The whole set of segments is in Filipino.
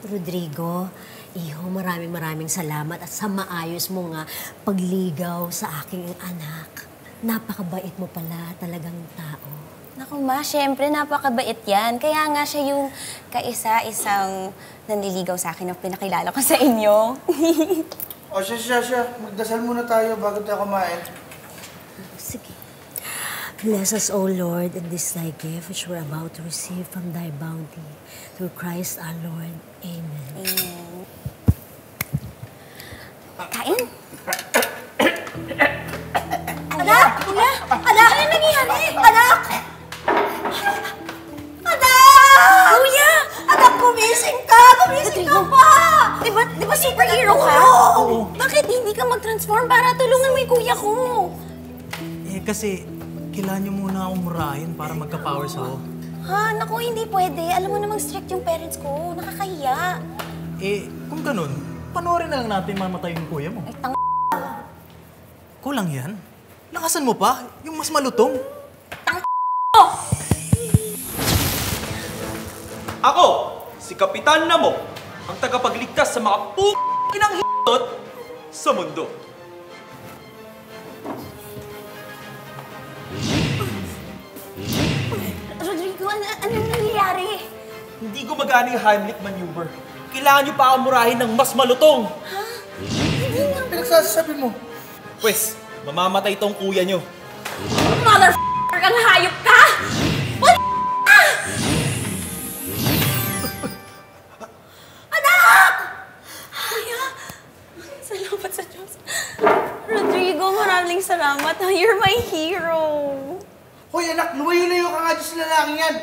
Rodrigo, iho, maraming salamat at sa maayos mo nga pagligaw sa aking anak. Napakabait mo pala talagang tao. Naku ma, syempre napakabait yan. Kaya nga siya yung kaisa-isang nanliligaw sa akin na pinakilala ko sa inyo. O siya. Magdasal muna tayo bago tayo kumain. Sige. Bless us, O Lord, in this thy gift which we're about to receive from thy bounty. Through Christ our Lord. Amen. Amen. Kain? Anak! Kuya! Anak! Ano nangyayari? Anak! Anak! Kuya! Anak, gumising ka! Gumising ka pa! Di ba superhero ka? Oo. Bakit hindi ka mag-transform para tulungan mo yung kuya ko? Kasi kailangan niyo muna akong murahin para magka-powers ako. Ha? Naku, hindi pwede. Alam mo namang strict yung parents ko. Nakakahiya. Kung ganun, panoorin na lang natin mamatay yung kuya mo. Ay, Kulang yan? Lakasan mo pa? Yung mas malutong? Ako, si Kapitan Namo, ang tagapagligtas sa mga inang hitot sa mundo. Rodrigo, anong nangyayari? Hindi gumagana yung Heimlich maneuver. Kailangan niyo pa akong murahin ng mas malutong. Ha? Ano pinagsasabi mo? Pwes, mamamatay tong kuya niyo. Motherfucker kang hayop ka! What? Anak! Kuya, salamat sa Diyos. Rodrigo, maraming salamat. You're my hero. Hoy anak, lumayo-layo ka nga dyan sa lalaking yan.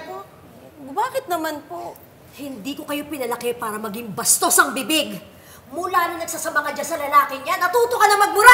Bakit naman po? Hindi ko kayo pinalaki para maging bastos ang bibig. Mula na nagsasama ka dyan sa lalaking yan, natuto ka na magmura!